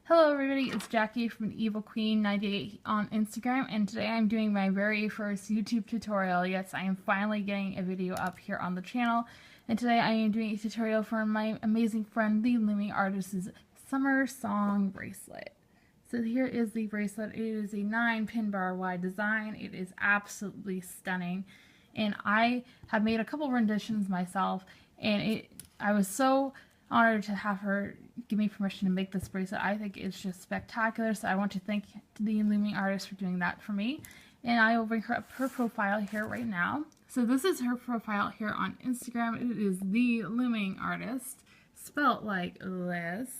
Hello everybody, it's Jackie from Evil Queen 98 on Instagram, and today I'm doing my very first YouTube tutorial. Yes, I am finally getting a video up here on the channel, and today I am doing a tutorial for my amazing friend, the Looming Artist's Summer Song Bracelet. So here is the bracelet. It is a 9-pin bar wide design. It is absolutely stunning, and I have made a couple renditions myself, and I was so honored to have her give me permission to make this bracelet. I think it's just spectacular, so I want to thank the Looming Artist for doing that for me. And I will bring her up her profile here right now. So this is her profile here on Instagram. It is the Looming Artist, spelt like this.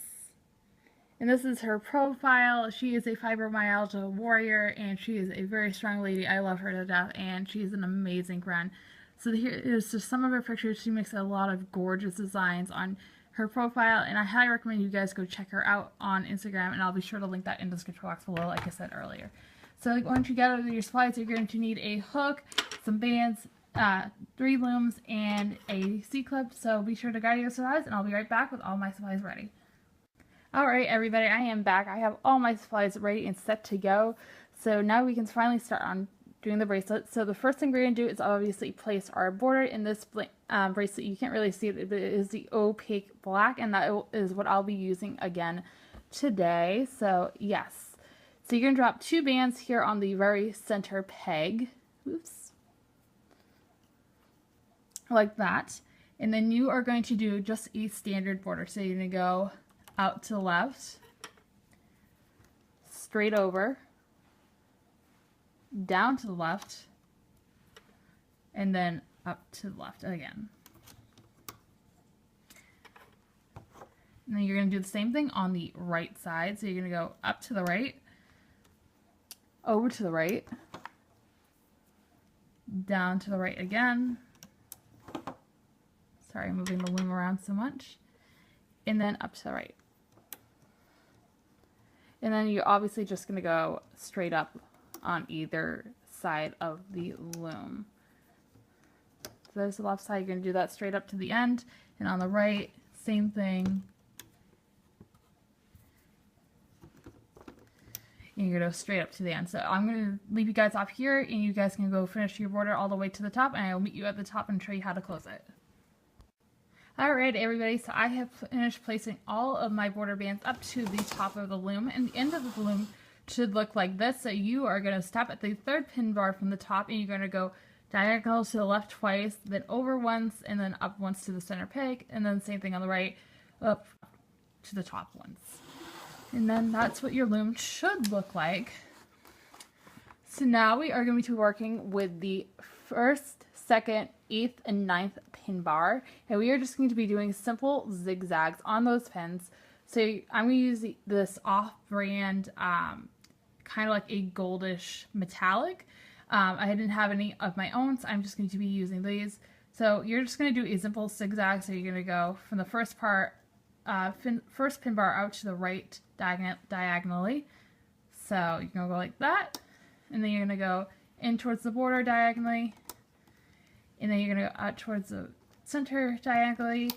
And this is her profile. She is a fibromyalgia warrior, and she is a very strong lady. I love her to death, and she's an amazing friend. So here is just some of her pictures. She makes a lot of gorgeous designs on her profile, and I highly recommend you guys go check her out on Instagram, and I'll be sure to link that in the description box below, like I said earlier. So once you gather your supplies, you're going to need a hook, some bands, 3 looms, and a C-clip. So be sure to gather your supplies, and I'll be right back with all my supplies ready. Alright everybody, I am back. I have all my supplies ready and set to go. So now we can finally start on doing the bracelet. So the first thing we're going to do is obviously place our border in this bracelet. You can't really see it, but it is the opaque black, and that is what I'll be using again today. So yes, so you're going to drop 2 bands here on the very center peg. Oops. Like that. And then you are going to do just a standard border. So you're going to go out to the left, straight over, down to the left, and then up to the left again. And then you're going to do the same thing on the right side. So you're going to go up to the right, over to the right, down to the right again. Sorry, I'm moving the loom around so much. And then up to the right. And then you're obviously just going to go straight up on either side of the loom. So there's the left side. You're going to do that straight up to the end, and on the right, same thing. And you're going to go straight up to the end. So I'm going to leave you guys off here, and you guys can go finish your border all the way to the top, and I'll meet you at the top and show you how to close it. Alright everybody, so I have finished placing all of my border bands up to the top of the loom, and the end of the loom should look like this. So you are going to stop at the 3rd pin bar from the top, and you're going to go diagonal to the left twice, then over once, and then up once to the center peg, and then same thing on the right, up to the top once. And then that's what your loom should look like. So now we are going to be working with the 1st, 2nd, 8th, and 9th pin bar, and we are just going to be doing simple zigzags on those pins. So I'm going to use this off-brand kind of like a goldish metallic. I didn't have any of my own, so I'm just going to be using these. So you're just going to do a simple zigzag. So you're going to go from the first part, first pin bar out to the right diagonally. So you're going to go like that, and then you're going to go in towards the border diagonally, and then you're going to go out towards the center diagonally,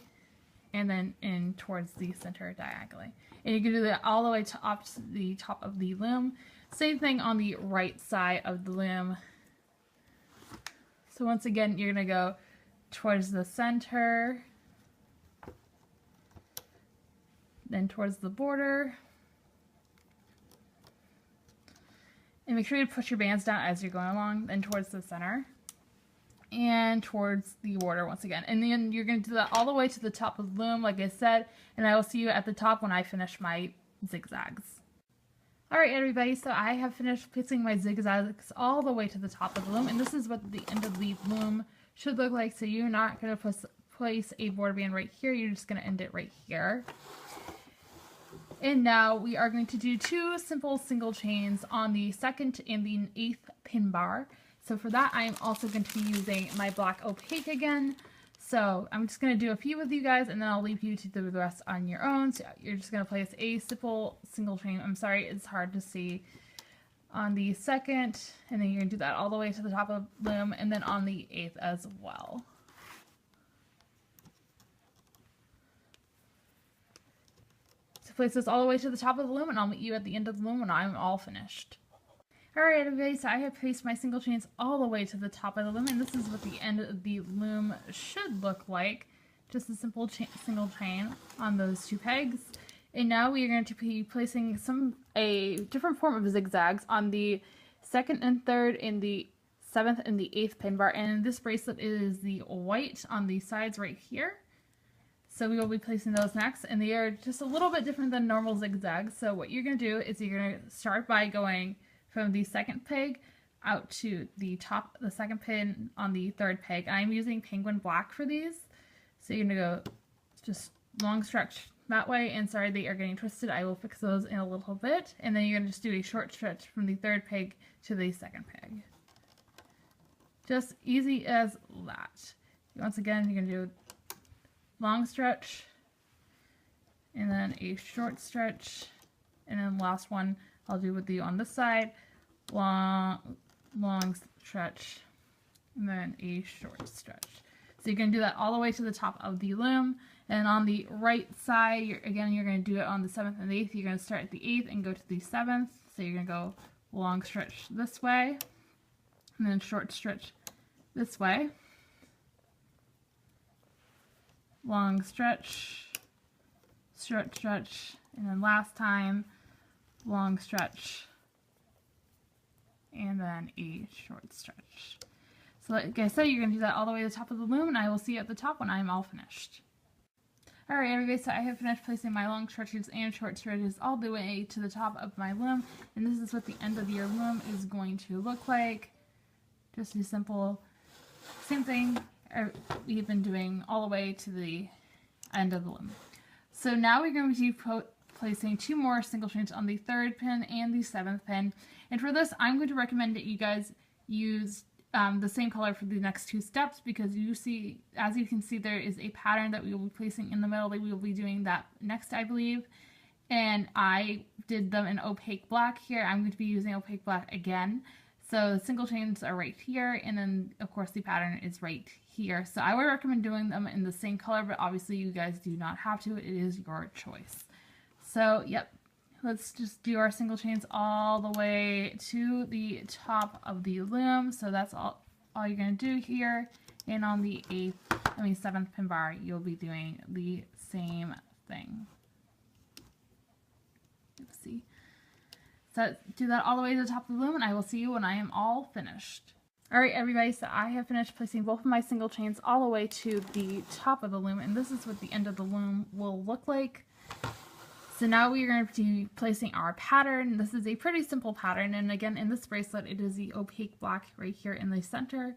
and then in towards the center diagonally. And you can do that all the way to up to the top of the loom. Same thing on the right side of the loom. So once again, you're going to go towards the center, then towards the border. And make sure you push your bands down as you're going along, then towards the center, and towards the border once again. And then you're going to do that all the way to the top of the loom, like I said, and I will see you at the top when I finish my zigzags. Alright everybody, so I have finished placing my zigzags all the way to the top of the loom, and this is what the end of the loom should look like. So you're not going to place a border band right here, you're just going to end it right here. And now we are going to do 2 simple single chains on the 2nd and the 8th pin bar. So for that, I am also going to be using my black opaque again. So I'm just going to do a few with you guys, and then I'll leave you to do the rest on your own. So you're just going to place a simple single chain. I'm sorry, it's hard to see. On the 2nd, and then you're going to do that all the way to the top of the loom, and then on the 8th as well. place this all the way to the top of the loom, and I'll meet you at the end of the loom when I'm all finished. Alright everybody, so I have placed my single chains all the way to the top of the loom, and this is what the end of the loom should look like. Just a simple single chain on those 2 pegs. And now we are going to be placing a different form of zigzags on the 2nd and 3rd and the 7th and the 8th pin bar. And in this bracelet it is the white on the sides right here. So we will be placing those next, and they are just a little bit different than normal zigzags. So what you're going to do is you're going to start by going from the 2nd peg out to the top, the 2nd pin on the 3rd peg. I'm using penguin black for these. So you're going to go just long stretch that way, and sorry they are getting twisted, I will fix those in a little bit. And then you're going to just do a short stretch from the 3rd peg to the 2nd peg. Just easy as that. Once again, you're going to do long stretch, and then a short stretch, and then last one I'll do with you on this side, long stretch, and then a short stretch. So you're going to do that all the way to the top of the loom. And on the right side, you're going to do it on the 7th and 8th. You're going to start at the 8th and go to the 7th. So you're going to go long stretch this way, and then short stretch this way. Long stretch, short stretch, and then last time, long stretch, and then a short stretch. So like I said, you're going to do that all the way to the top of the loom, and I will see you at the top when I'm all finished. Alright everybody, so I have finished placing my long stretches and short stretches all the way to the top of my loom, and this is what the end of your loom is going to look like. Just a simple, same thing we've been doing all the way to the end of the loom. So now we're going to be placing 2 more single chains on the 3rd pin and the 7th pin. And for this, I'm going to recommend that you guys use the same color for the next 2 steps, because you see, as you can see, there is a pattern that we will be placing in the middle that we will be doing that next, I believe. And I did them in opaque black here. I'm going to be using opaque black again. So the single chains are right here, and then of course the pattern is right here. So I would recommend doing them in the same color, but obviously you guys do not have to. It is your choice. So yep, let's just do our single chains all the way to the top of the loom. So that's all you're going to do here. And on the 7th pin bar, you'll be doing the same thing. Oopsie. So do that all the way to the top of the loom, and I will see you when I am all finished. Alright everybody, so I have finished placing both of my single chains all the way to the top of the loom, and this is what the end of the loom will look like. So now we are going to be placing our pattern. This is a pretty simple pattern, and again in this bracelet it is the opaque black right here in the center.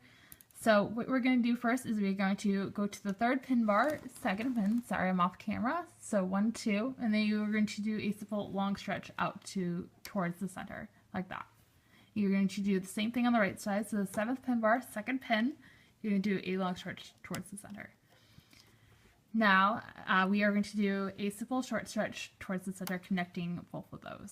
So what we're going to do first is we're going to go to the 3rd pin bar, 2nd pin, sorry I'm off camera, so 1, 2, and then you're going to do a simple long stretch out towards the center, like that. You're going to do the same thing on the right side, so the 7th pin bar, 2nd pin, you're going to do a long stretch towards the center. Now we are going to do a simple short stretch towards the center, connecting both of those.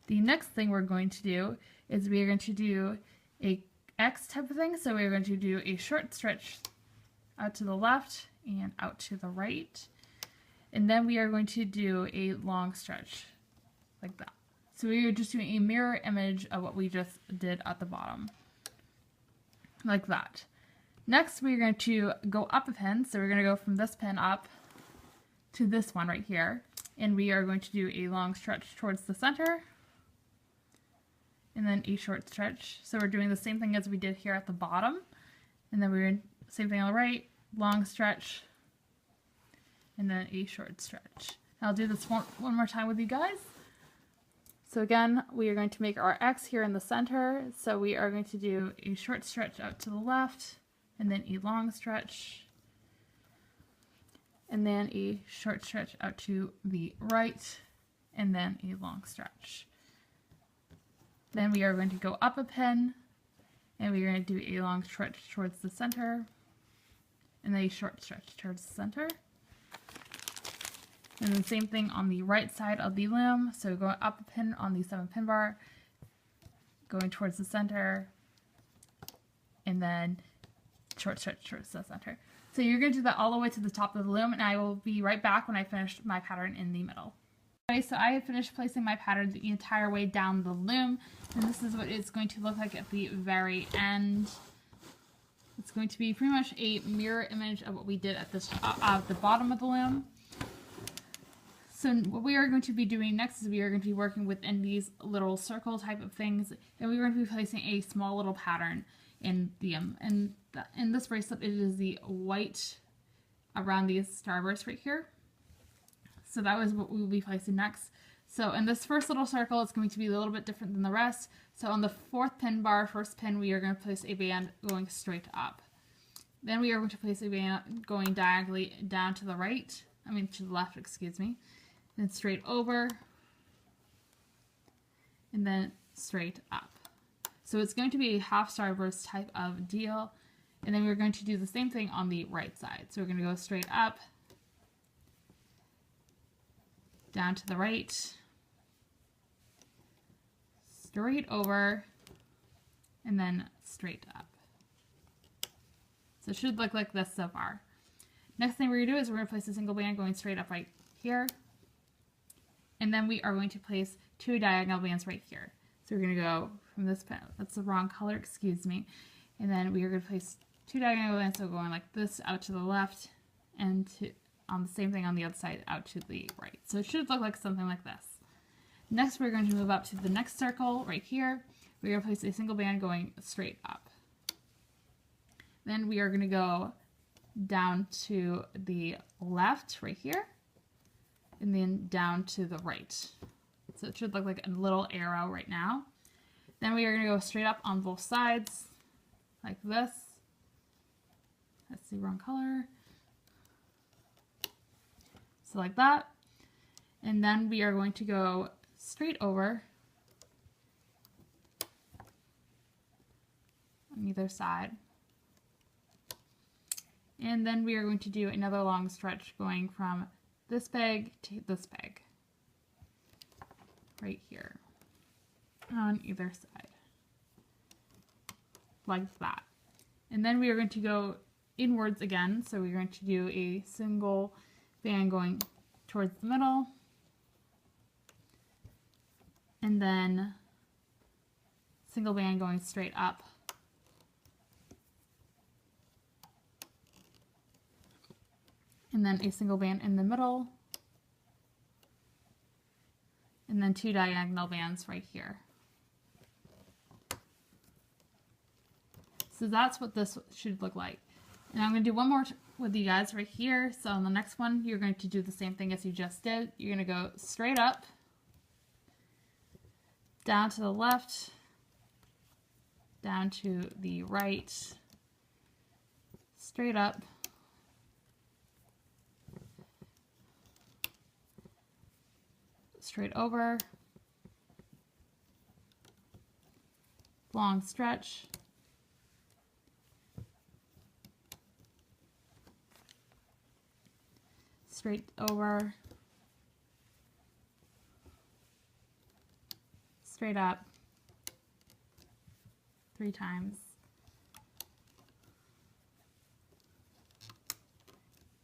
The next thing we're going to do is we are going to do a X type of thing, so we're going to do a short stretch out to the left and out to the right, and then we are going to do a long stretch like that. So we are just doing a mirror image of what we just did at the bottom, like that. Next we're going to go up a pin, so we're going to go from this pin up to this one right here, and we are going to do a long stretch towards the center, and then a short stretch. So we're doing the same thing as we did here at the bottom, and then we're same thing on the right, long stretch, and then a short stretch. I'll do this one more time with you guys. So again, we are going to make our X here in the center, so we are going to do a short stretch out to the left, and then a long stretch, and then a short stretch out to the right, and then a long stretch. Then we are going to go up a pin, and we are going to do a long stretch towards the center, and then a short stretch towards the center. And the same thing on the right side of the loom, so going up a pin on the 7th pin bar, going towards the center, and then short stretch towards the center. So you're going to do that all the way to the top of the loom, and I will be right back when I finish my pattern in the middle. Okay, so I have finished placing my pattern the entire way down the loom, and this is what it's going to look like at the very end. It's going to be pretty much a mirror image of what we did at the bottom of the loom. So what we are going to be doing next is we are going to be working within these little circle type of things, and we're going to be placing a small little pattern in in this bracelet. It is the white around these starbursts right here. So that was what we will be placing next. So in this first little circle, it's going to be a little bit different than the rest. So on the fourth pin bar, first pin, we are going to place a band going straight up. Then we are going to place a band going diagonally down to the right, to the left, excuse me. Then straight over, and then straight up. So it's going to be a half starburst type of deal. And then we're going to do the same thing on the right side. So we're going to go straight up, down to the right, straight over, and then straight up. So it should look like this so far. Next thing we're going to do is we're going to place a single band going straight up right here. And then we are going to place 2 diagonal bands right here. So we're going to go from this pen, that's the wrong color, excuse me. And then we are going to place 2 diagonal bands, so going like this out to the left, and on the same thing on the other side out to the right. So it should look like something like this. Next we're going to move up to the next circle right here. We're going to place a single band going straight up. Then we are going to go down to the left right here, and then down to the right. So it should look like a little arrow right now. Then we are going to go straight up on both sides like this. That's the wrong color. So like that. And then we are going to go straight over on either side. And then we are going to do another long stretch going from this peg to this peg. Right here. On either side. Like that. And then we are going to go inwards again. So we're going to do a single band going towards the middle. And then single band going straight up. And then a single band in the middle. And then 2 diagonal bands right here. So that's what this should look like. And I'm going to do one more with you guys right here. So on the next one, you're going to do the same thing as you just did. You're going to go straight up, down to the left, down to the right, straight up, straight over, long stretch, straight over, straight up, 3 times,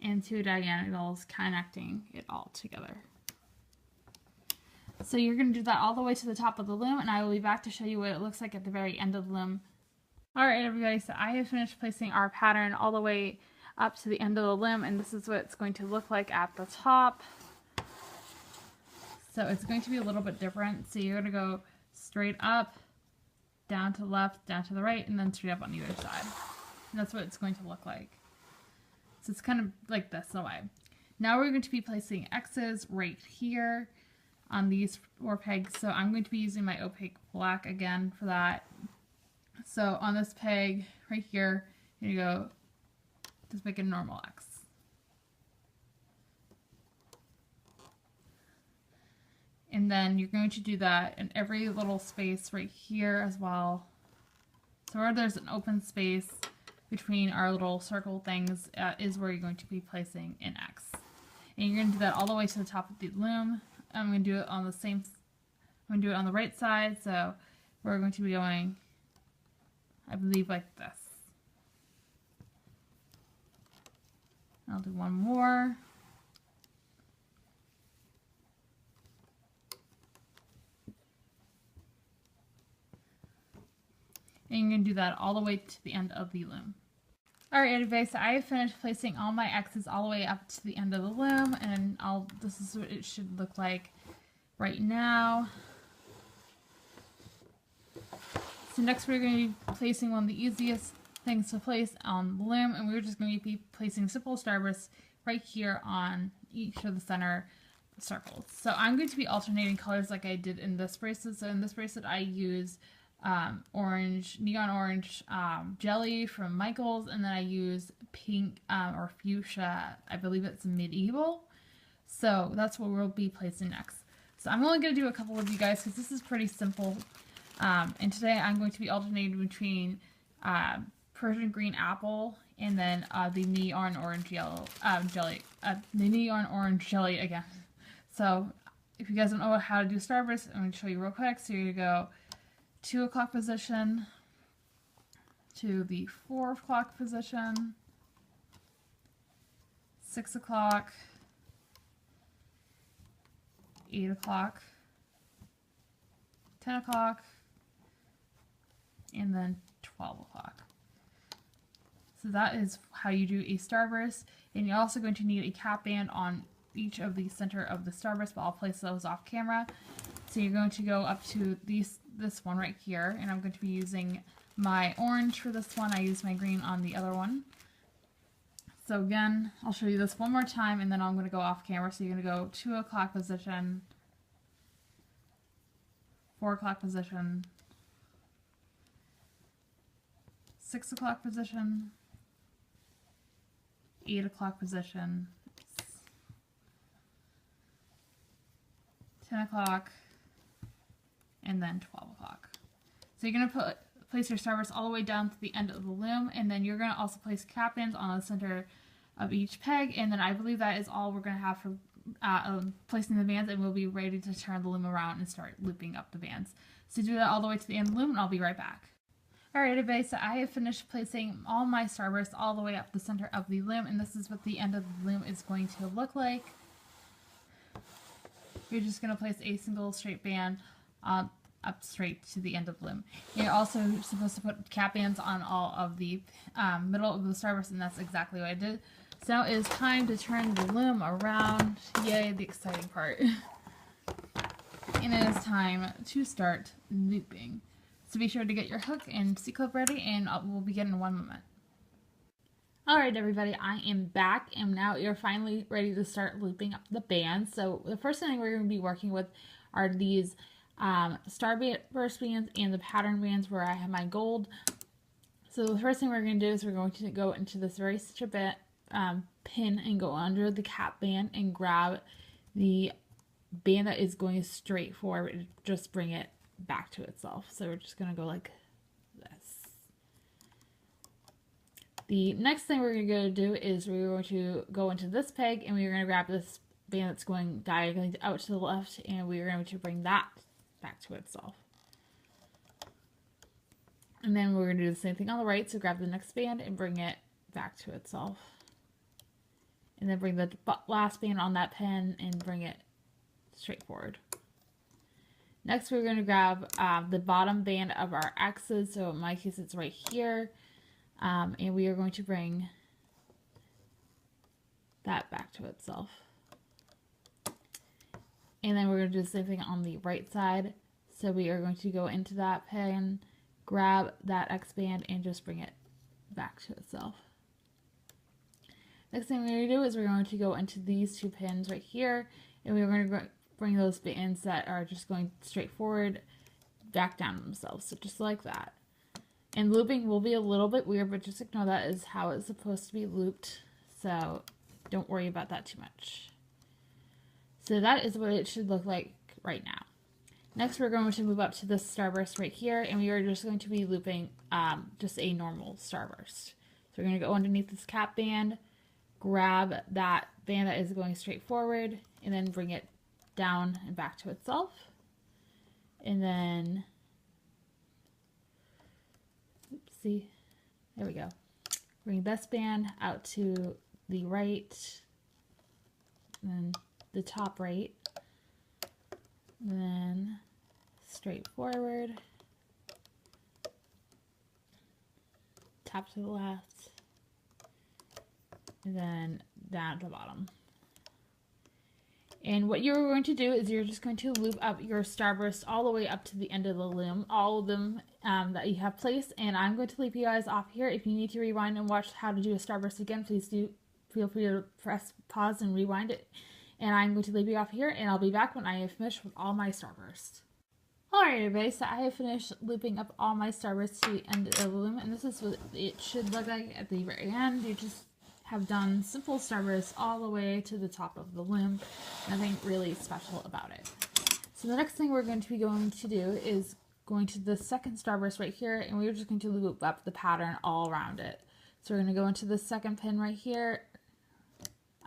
and 2 diagonals connecting it all together. So you're going to do that all the way to the top of the loom, and I will be back to show you what it looks like at the very end of the loom. Alright everybody, so I have finished placing our pattern all the way up to the end of the loom, and this is what it's going to look like at the top. So it's going to be a little bit different. So you're going to go straight up, down to the left, down to the right, and then straight up on either side. And that's what it's going to look like. So it's kind of like this in a way. Now we're going to be placing X's right here on these 4 pegs. So I'm going to be using my opaque black again for that. So on this peg right here, you're going to go just make a normal X. And then you're going to do that in every little space right here as well. So where there's an open space between our little circle things is where you're going to be placing an X. And you're going to do that all the way to the top of the loom. I'm going to do it on the same, I'm going to do it on the right side. So we're going to be going, I believe, like this. I'll do one more. And you're going to do that all the way to the end of the loom. Alright everybody, so I have finished placing all my X's all the way up to the end of the loom, and this is what it should look like right now. So next we're going to be placing one of the easiest things to place on the loom, and we're just going to be placing simple starbursts right here on each of the center circles. So I'm going to be alternating colors like I did in this bracelet. So in this bracelet I use neon orange jelly from Michaels, and then I use pink or fuchsia, I believe it's medieval. So that's what we'll be placing next. So I'm only going to do a couple of you guys because this is pretty simple. And today I'm going to be alternating between Persian green apple and then the neon orange jelly, the neon orange jelly again. So if you guys don't know how to do starburst, I'm going to show you real quick. So you go 2 o'clock position to the 4 o'clock position, 6 o'clock, 8 o'clock, 10 o'clock, and then 12 o'clock. So that is how you do a starburst, and you're also going to need a cap band on each of the center of the starburst, but I'll place those off camera. So you're going to go up to this one right here, and I'm going to be using my orange for this one. I used my green on the other one. So again, I'll show you this one more time, and then I'm going to go off camera. So you're going to go 2 o'clock position, 4 o'clock position, 6 o'clock position, 8 o'clock position, 10 o'clock, and then 12 o'clock. So you're going to place your starburst all the way down to the end of the loom, and then you're going to also place cap bands on the center of each peg, and then I believe that is all we're going to have for placing the bands, and we'll be ready to turn the loom around and start looping up the bands. So do that all the way to the end of the loom, and I'll be right back. Alright everybody, so I have finished placing all my starbursts all the way up the center of the loom, and this is what the end of the loom is going to look like. You're just going to place a single straight band up straight to the end of the loom. You're also supposed to put cap bands on all of the middle of the starburst, and that's exactly what I did. So now it is time to turn the loom around. Yay, the exciting part. And it is time to start looping. So be sure to get your hook and C-clip ready, and we'll begin in one moment. Alright everybody, I am back, and now you're finally ready to start looping up the bands. So the first thing we're going to be working with are these Starburst bands and the pattern bands where I have my gold. So the first thing we're going to do is we're going to go into this very stitch bit pin and go under the cap band and grab the band that is going straight forward and just bring it back to itself. So we're just going to go like this. The next thing we're going to do is we're going to go into this peg, and we're going to grab this band that's going diagonally out to the left, and we're going to bring that back to itself. And then we're going to do the same thing on the right, so grab the next band and bring it back to itself. And then bring the last band on that pin and bring it straight forward. Next, we're going to grab the bottom band of our X's, so in my case it's right here, and we are going to bring that back to itself. And then we're going to do the same thing on the right side, so we are going to go into that pin, grab that X band, and just bring it back to itself. Next thing we're going to do is we're going to go into these two pins right here, and we're going to bring those bands that are just going straight forward back down to themselves, so just like that. And looping will be a little bit weird, but just ignore that is how it's supposed to be looped, so don't worry about that too much. So that is what it should look like right now. Next, we're going to move up to this starburst right here, and we are just going to be looping just a normal starburst. So we're going to go underneath this cap band, grab that band that is going straight forward, and then bring it down and back to itself. And then, oopsie, there we go. Bring this band out to the right, then the top right, then straight forward, top to the left, and then down to the bottom. And what you're going to do is you're just going to loop up your starburst all the way up to the end of the loom, all of them that you have placed. And I'm going to leave you guys off here. If you need to rewind and watch how to do a starburst again, please do feel free to press pause and rewind it. And I'm going to leave you off here, and I'll be back when I have finished with all my starbursts. Alright everybody, so I have finished looping up all my starbursts to the end of the loom, and this is what it should look like at the very end. You just have done simple starbursts all the way to the top of the loom. Nothing really special about it. So the next thing we're going to be going to do is going to the second starburst right here, and we're just going to loop up the pattern all around it. So we're going to go into the second pin right here,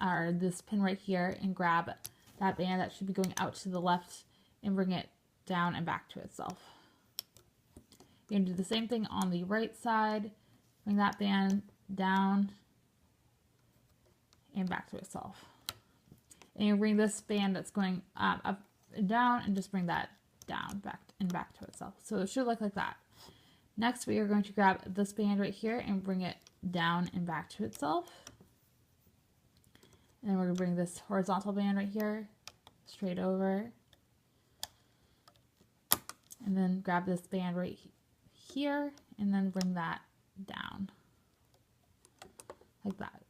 or this pin right here, and grab that band that should be going out to the left and bring it down and back to itself. You're going to do the same thing on the right side, bring that band down and back to itself. And you bring this band that's going up and down, and just bring that down, back to itself. So it should look like that. Next, we are going to grab this band right here and bring it down and back to itself. And then we're going to bring this horizontal band right here straight over. And then grab this band right here and then bring that down like that.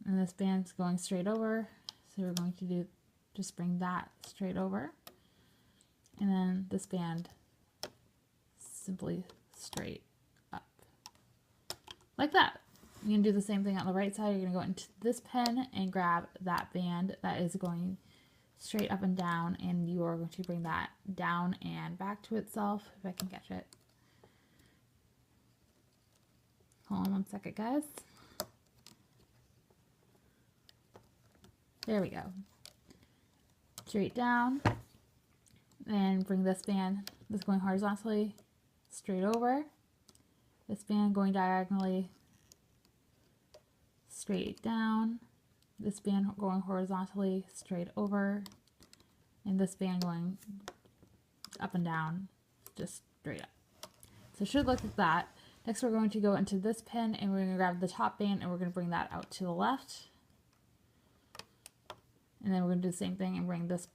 And this band's going straight over, so we're going to do just bring that straight over, and then this band simply straight up like that. You're going to do the same thing on the right side. You're going to go into this pin and grab that band that is going straight up and down, and you are going to bring that down and back to itself, if I can catch it. Hold on one second, guys. There we go. Straight down, and bring this band that's going horizontally straight over, this band going diagonally straight down, this band going horizontally straight over, and this band going up and down just straight up. So it should look like that. Next, we're going to go into this pin, and we're going to grab the top band, and we're going to bring that out to the left. And then we're going to do the same thing and bring this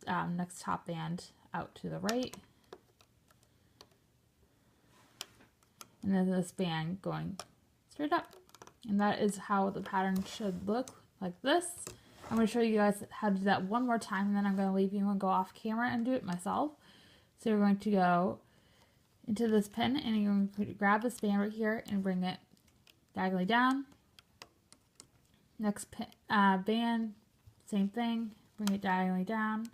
next top band out to the right. And then this band going straight up. And that is how the pattern should look, like this. I'm going to show you guys how to do that one more time, and then I'm going to leave you and go off camera and do it myself. So you're going to go into this pin, and you're going to grab this band right here and bring it diagonally down. Next pin, band, same thing, bring it diagonally down,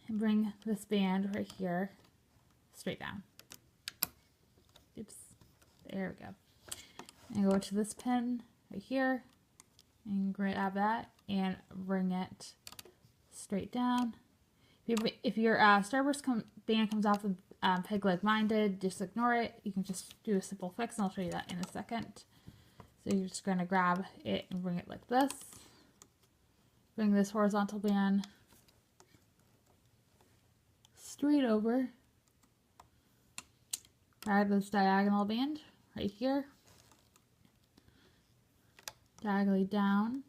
and bring this band right here straight down. Oops, there we go. And go to this pin right here and grab that and bring it straight down. If your Starburst band comes off with peg like mine did, just ignore it. You can just do a simple fix, and I'll show you that in a second. So you're just going to grab it and bring it like this. Bring this horizontal band straight over. Grab this diagonal band right here. Diagonally down.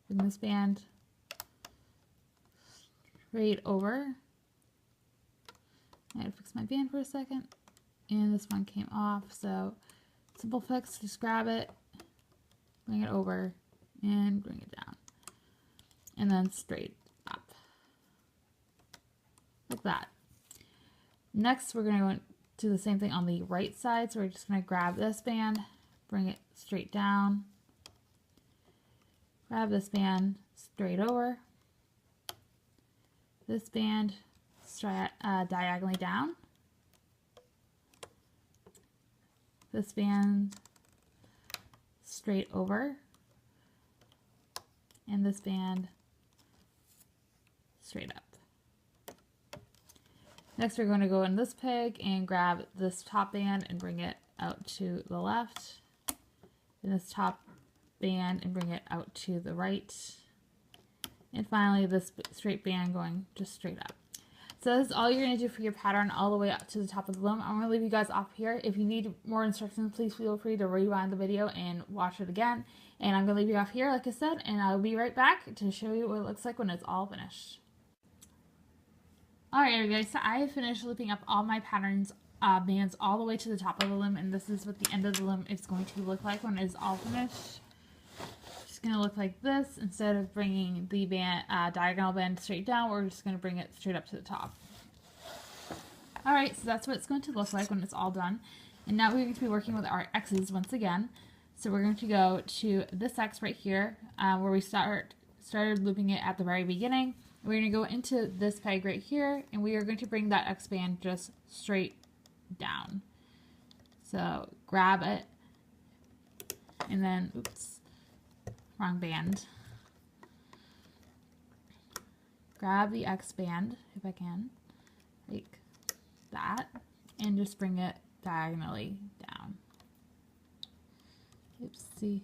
Bring this band straight over. I gotta fix my band for a second. And this one came off, so simple fix, just grab it, bring it over, and bring it down. And then straight up. Like that. Next, we're going to go do the same thing on the right side. So we're just going to grab this band, bring it straight down, grab this band straight over, this band diagonally down, this band straight over, and this band straight up. Next we're going to go in this peg and grab this top band and bring it out to the left. And this top band and bring it out to the right. And finally this straight band going just straight up. So this is all you're going to do for your pattern all the way up to the top of the loom. I'm going to leave you guys off here. If you need more instructions, please feel free to rewind the video and watch it again. And I'm going to leave you off here, like I said, and I'll be right back to show you what it looks like when it's all finished. Alright guys, so I have finished looping up all my patterns bands all the way to the top of the loom, and this is what the end of the loom is going to look like when it's all finished. It's going to look like this. Instead of bringing the band, diagonal band straight down, we're just going to bring it straight up to the top. Alright, so that's what it's going to look like when it's all done. And now we're going to be working with our X's once again. So we're going to go to this X right here, where we started looping it at the very beginning. We're going to go into this peg right here, and we are going to bring that X band just straight down. So grab it, and then, oops, wrong band. Grab the X band, if I can, like that, and just bring it diagonally down. Oops, see,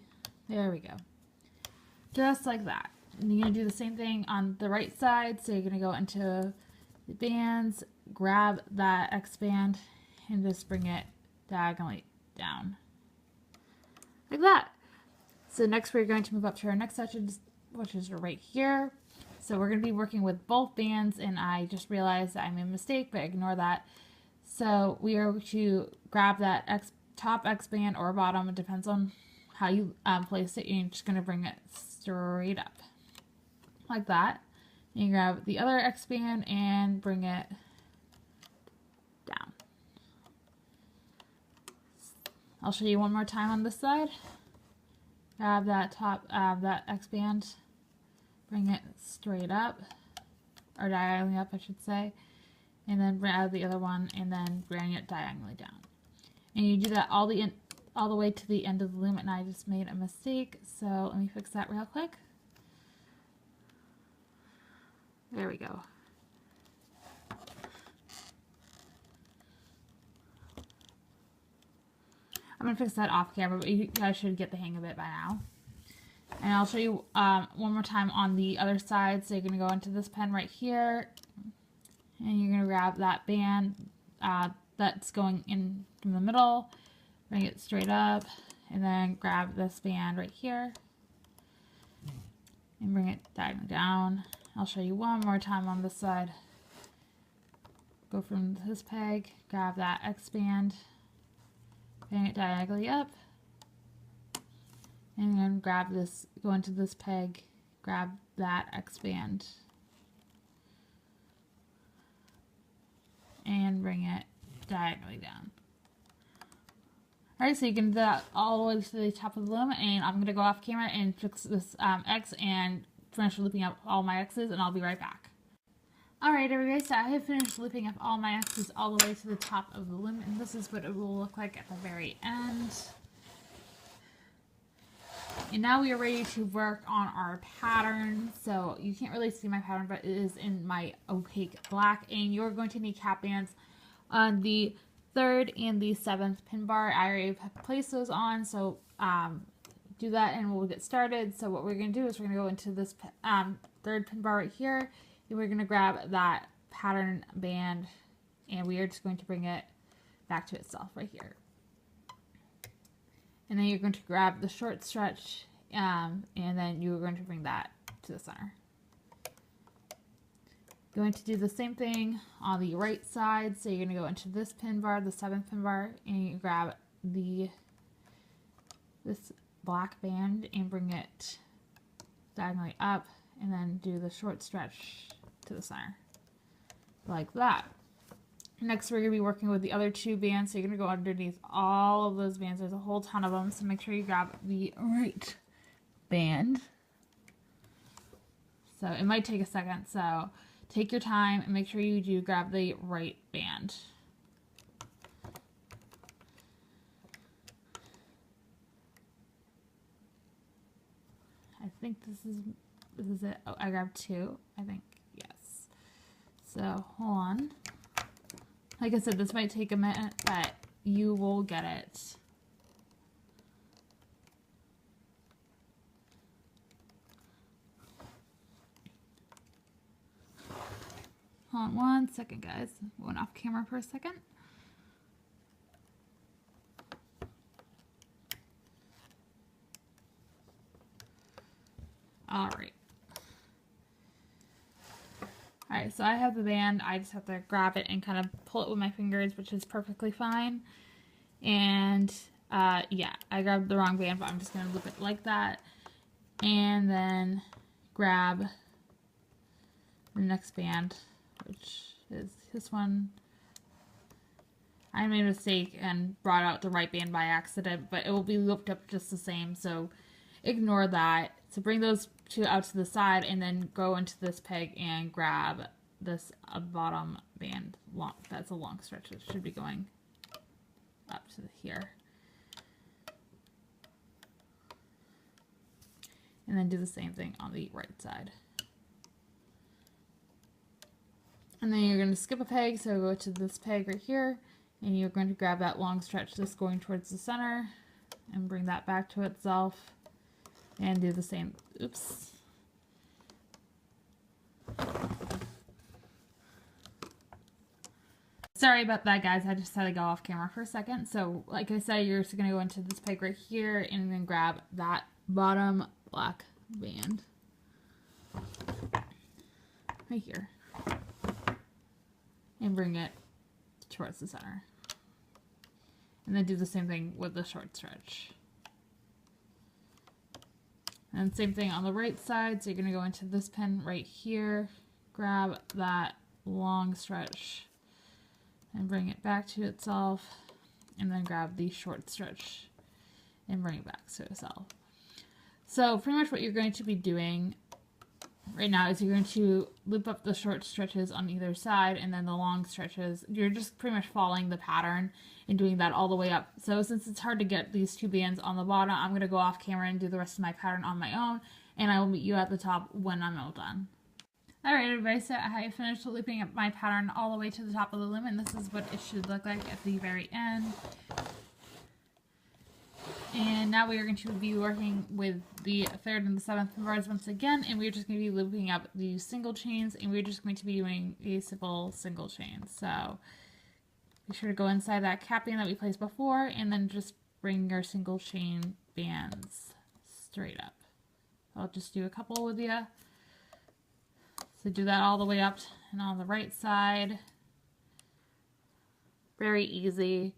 there we go. Just like that. And you're going to do the same thing on the right side. So you're going to go into the bands, grab that X band, and just bring it diagonally down. Like that. So next we're going to move up to our next section, which is right here. So we're going to be working with both bands, and I just realized that I made a mistake, but ignore that. So we are going to grab that top X band or bottom, it depends on how you place it, and you're just going to bring it straight up. Like that. And you grab the other X band and bring it down. I'll show you one more time on this side. Grab that top, that X band, bring it straight up, or diagonally up I should say, and then grab the other one and then bring it diagonally down. And you do that all the way to the end of the loom, and I just made a mistake, so let me fix that real quick. There we go. I'm going to fix that off camera, but you guys should get the hang of it by now. And I'll show you one more time on the other side. So you're going to go into this pen right here, and you're going to grab that band that's going in from the middle, bring it straight up, and then grab this band right here and bring it diagonally down. I'll show you one more time on this side. Go from this peg, grab that X band, bring it diagonally up, and then grab this, go into this peg, grab that X band, and bring it diagonally down. Alright, so you can do that all the way to the top of the loom, and I'm going to go off camera and fix this X and finish looping up all my X's, and I'll be right back. Alright everybody, so I have finished looping up all my X's all the way to the top of the loom, and this is what it will look like at the very end. And now we are ready to work on our pattern. So you can't really see my pattern, but it is in my opaque black, and you're going to need cap bands on the 3rd and the 7th pin bar. I already have placed those on, so do that and we'll get started. So what we're going to do is we're going to go into this 3rd pin bar right here, and we're going to grab that pattern band, and we are just going to bring it back to itself right here. And then you're going to grab the short stretch, and then you're going to bring that to the center. Going to do the same thing on the right side. So you're going to go into this pin bar, the 7th pin bar, and you grab this black band and bring it diagonally up, and then do the short stretch to the center, like that. Next, we're going to be working with the other 2 bands, so you're going to go underneath all of those bands. There's a whole ton of them, so make sure you grab the right band. So it might take a second, so take your time and make sure you do grab the right band. I think this is it. Oh, I grabbed 2, I think. Yes. So hold on. Like I said, this might take a minute, but you will get it. Hold on one second, guys. Went off camera for a second. Alright. Alright, so I have the band. I just have to grab it and kind of pull it with my fingers, which is perfectly fine. And, yeah, I grabbed the wrong band, but I'm just going to loop it like that. And then grab the next band, which is this one. I made a mistake and brought out the right band by accident, but it will be looped up just the same, so ignore that. So bring those two out to the side and then go into this peg and grab this bottom band. That's a long stretch. It should be going up to here. And then do the same thing on the right side. And then you're going to skip a peg, so go to this peg right here, and you're going to grab that long stretch that's going towards the center and bring that back to itself and do the same. Oops. Sorry about that, guys. I just had to go off camera for a second. So, like I said, you're just going to go into this peg right here and then grab that bottom black band right here and bring it towards the center. And then do the same thing with the short stretch. And same thing on the right side. So you're going to go into this pin right here, grab that long stretch and bring it back to itself, and then grab the short stretch and bring it back to itself. So pretty much what you're going to be doing right now is you're going to loop up the short stretches on either side, and then the long stretches, you're just pretty much following the pattern and doing that all the way up. So since it's hard to get these two bands on the bottom, I'm going to go off camera and do the rest of my pattern on my own, and I will meet you at the top when I'm all done. Alright everybody, so I finished looping up my pattern all the way to the top of the loom, and this is what it should look like at the very end. And now we are going to be working with the 3rd and the 7th bars once again, and we're just going to be looping up these single chains, and we're just going to be doing a simple single chain. So be sure to go inside that cap band that we placed before, and then just bring your single chain bands straight up. I'll just do a couple with you. So do that all the way up and on the right side. Very easy.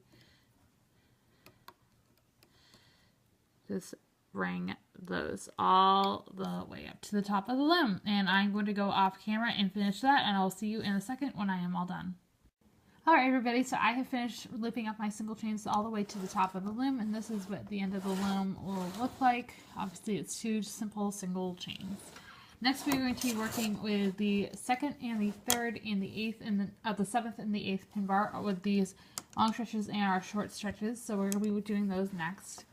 Just bring those all the way up to the top of the loom. And I'm going to go off camera and finish that, and I'll see you in a second when I am all done. Alright everybody, so I have finished looping up my single chains all the way to the top of the loom, and this is what the end of the loom will look like. Obviously it's two simple single chains. Next we're going to be working with the 2nd and the 3rd and the 8th and the 7th and the 8th pin bar with these long stretches and our short stretches. So we're going to be doing those next.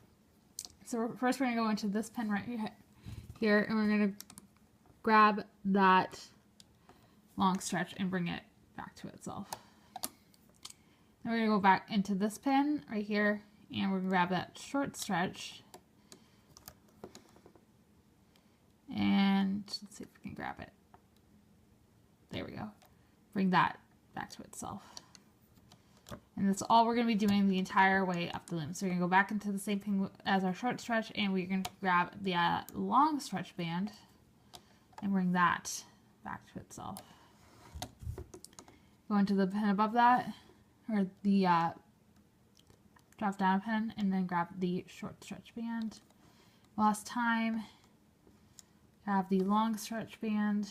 So first we're going to go into this pin right here, and we're going to grab that long stretch and bring it back to itself. Then we're going to go back into this pin right here, and we're going to grab that short stretch. And let's see if we can grab it. There we go. Bring that back to itself. And that's all we're going to be doing the entire way up the loom. So we're going to go back into the same thing as our short stretch, and we're going to grab the long stretch band and bring that back to itself. Go into the pin above that, or the drop down pin, and then grab the short stretch band. Last time, have the long stretch band,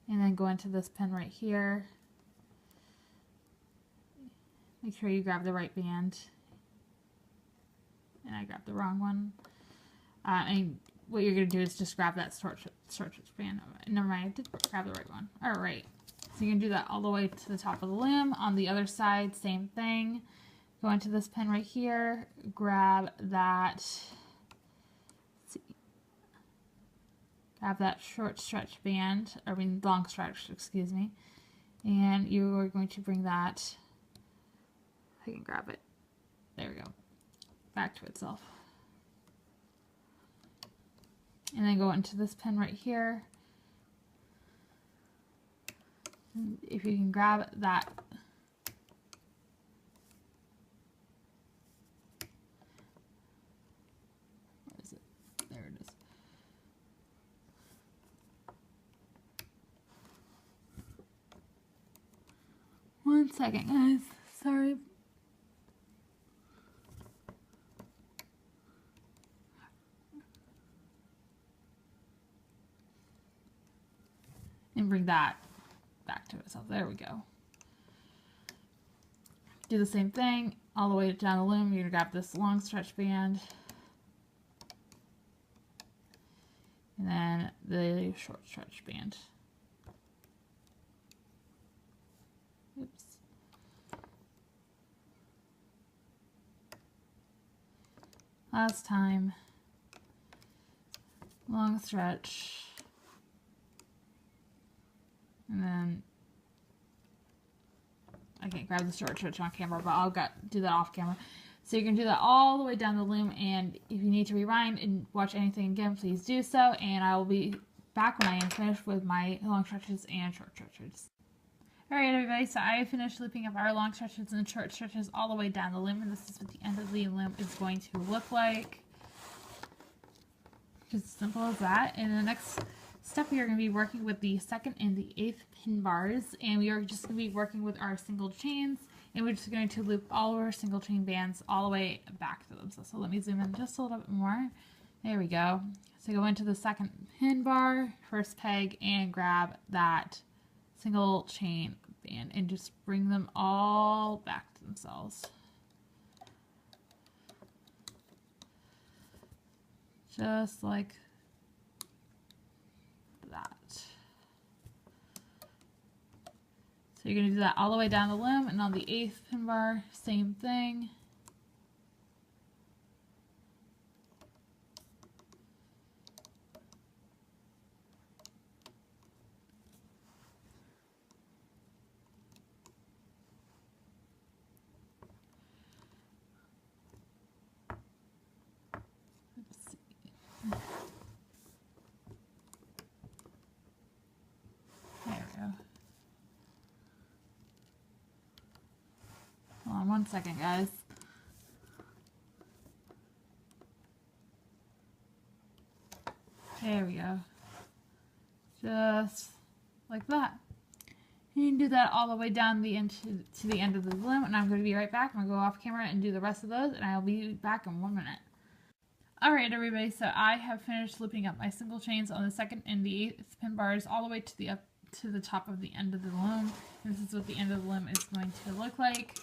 and then go into this pin right here. Make sure you grab the right band, and I grabbed the wrong one. And what you're going to do is just grab that short stretch band. Never mind, I did grab the right one. Alright, so you can do that all the way to the top of the loom. On the other side, same thing. Go into this pin right here, grab that, grab that short stretch band, long stretch, excuse me, And you are going to bring that, I can grab it, there we go, back to itself. And then go into this pin right here. And if you can grab that, where is it? There it is. One second, guys. Sorry. And bring that back to itself. There we go. Do the same thing all the way down the loom. You're going to grab this long stretch band. And then the short stretch band. Oops. Last time. Long stretch. And then I can't grab the short stretch on camera, but I'll do that off camera. So you're going to do that all the way down the loom, and if you need to rewind and watch anything again, please do so, and I will be back when I am finished with my long stretches and short stretches. Alright everybody, so I have finished looping up our long stretches and short stretches all the way down the loom, and this is what the end of the loom is going to look like. Just as simple as that. And the next step, we are going to be working with the 2nd and the 8th pin bars, and we are just going to be working with our single chains, and we're just going to loop all of our single chain bands all the way back to them. So let me zoom in just a little bit more. There we go. So go into the 2nd pin bar, first peg, and grab that single chain band and just bring them all back to themselves. Just like that. So you're going to do that all the way down the loom, and on the 8th pin bar, same thing. Hold on one second, guys. There we go. Just like that. You can do that all the way down the end to the end of the loom, and I'm going to be right back. I'm going to go off camera and do the rest of those, and I'll be back in 1 minute. Alright everybody, so I have finished looping up my single chains on the 2nd and the 8th pin bars all the way to the top of the end of the loom. And this is what the end of the loom is going to look like.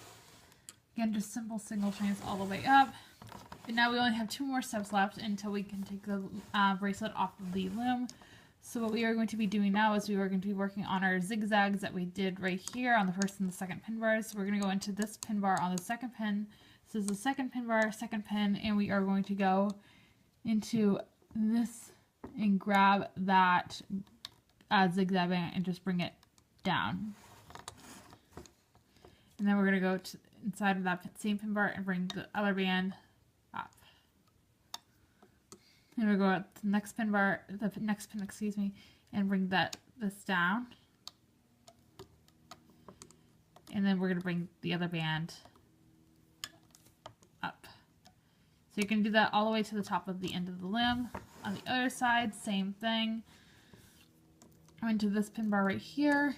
Again, just simple single chains all the way up. And now we only have 2 more steps left until we can take the bracelet off of the loom. So what we are going to be doing now is we are going to be working on our zigzags that we did right here on the 1st and the 2nd pin bars. So we're going to go into this pin bar on the 2nd pin. This is the 2nd pin bar, 2nd pin, and we are going to go into this and grab that zigzag band and just bring it down. And then we're going to go to inside of that same pin bar and bring the other band up. And we'll go up to the next pin bar, the next pin, excuse me, and bring this down. And then we're going to bring the other band up. So you can do that all the way to the top of the end of the loom. On the other side, same thing. Go into this pin bar right here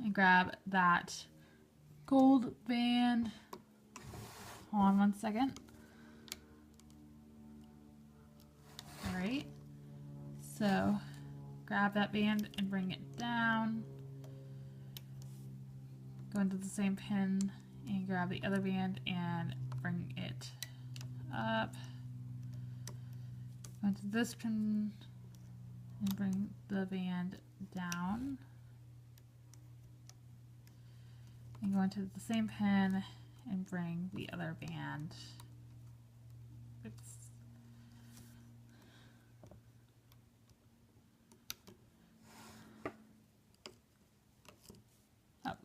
and grab that gold band. Hold on one second. Alright, so grab that band and bring it down. Go into the same pin and grab the other band and bring it up. Go into this pin and bring the band down. And go into the same pin and bring the other band. Oops.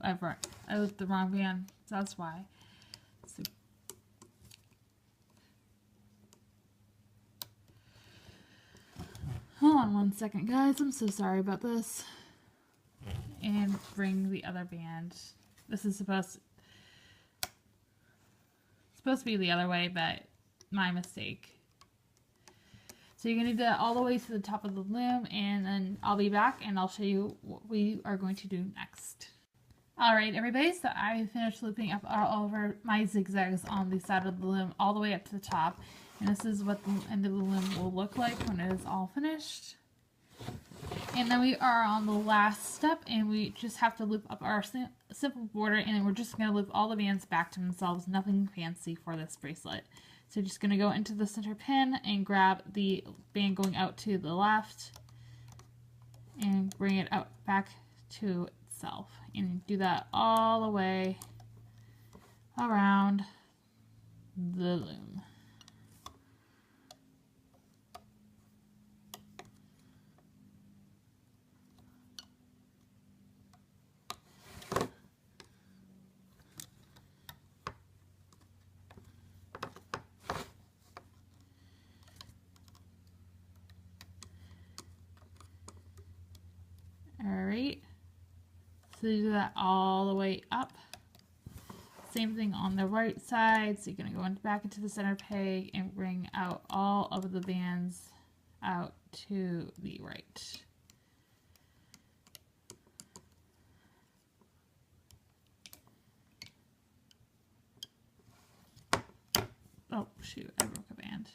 I looped the wrong band. So that's why. So, hold on one second, guys. I'm so sorry about this. And bring the other band. This is supposed to be the other way, but my mistake. So you're going to do that all the way to the top of the loom, and then I'll be back and I'll show you what we are going to do next. Alright everybody, so I finished looping up all over my zigzags on the side of the loom all the way up to the top. And this is what the end of the loom will look like when it is all finished. And then we are on the last step, and we just have to loop up our simple border, and then we're just going to loop all the bands back to themselves. Nothing fancy for this bracelet. So just going to go into the center pin and grab the band going out to the left and bring it out back to itself, and do that all the way around the loom. Alright, so do that all the way up. Same thing on the right side, so you're going to go back into the center peg and bring out all of the bands out to the right. Oh shoot, I broke a band.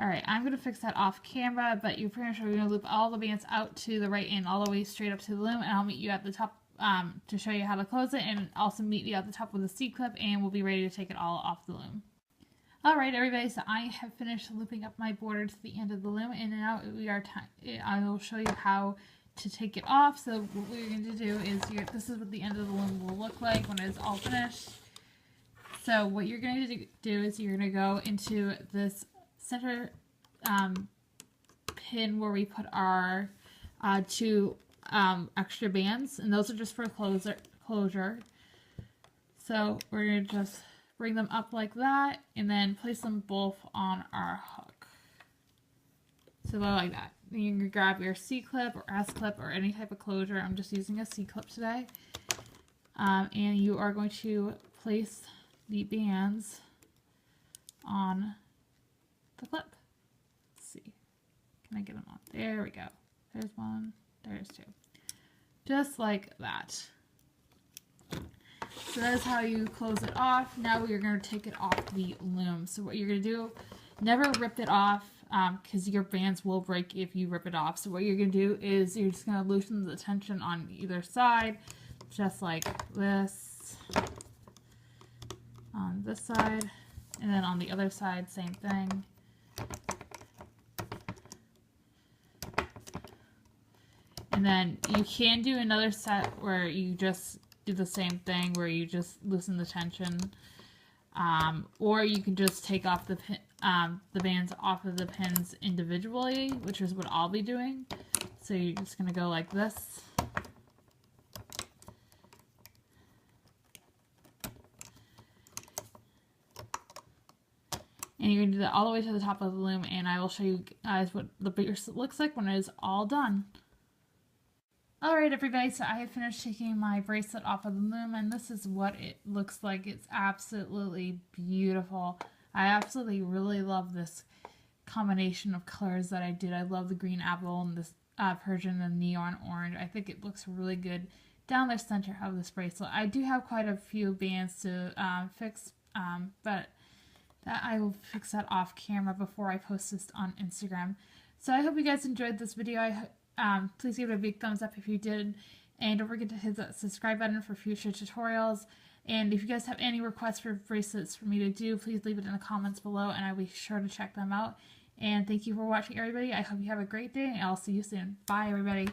Alright, I'm going to fix that off camera, but you're pretty much going to loop all the bands out to the right and all the way straight up to the loom, and I'll meet you at the top to show you how to close it, and also meet you at the top with a C-clip, and we'll be ready to take it all off the loom. Alright everybody, so I have finished looping up my border to the end of the loom, and now I will show you how to take it off. So what we're going to do is, this is what the end of the loom will look like when it's all finished. So what you're going to do is you're going to go into this center pin where we put our two extra bands, and those are just for closure. So we're going to just bring them up like that, and then place them both on our hook. So like that. Then you can grab your C-clip or S-clip or any type of closure. I'm just using a C-clip today. And you are going to place the bands on the clip. Let's see. Can I get them on? There we go. There's one. There's two. Just like that. So that is how you close it off. Now we are going to take it off the loom. So what you're going to do, never rip it off, because your bands will break if you rip it off. So what you're going to do is you're just going to loosen the tension on either side, just like this. On this side, and then on the other side, same thing. And then you can do another set where you just do the same thing, where you just loosen the tension, or you can just take off the bands off of the pins individually, which is what I'll be doing. So you're just going to go like this. And you're going to do that all the way to the top of the loom, and I will show you guys what the bracelet looks like when it is all done. Alright everybody, so I have finished taking my bracelet off of the loom, and this is what it looks like. It's absolutely beautiful. I absolutely really love this combination of colors that I did. I love the green apple and this Persian and neon orange. I think it looks really good down the center of this bracelet. I do have quite a few bands to fix, but that I will fix that off camera before I post this on Instagram. So I hope you guys enjoyed this video. Please give it a big thumbs up if you did, and don't forget to hit that subscribe button for future tutorials. And if you guys have any requests for bracelets for me to do, please leave it in the comments below, and I'll be sure to check them out. And thank you for watching, everybody. I hope you have a great day, and I'll see you soon. Bye, everybody.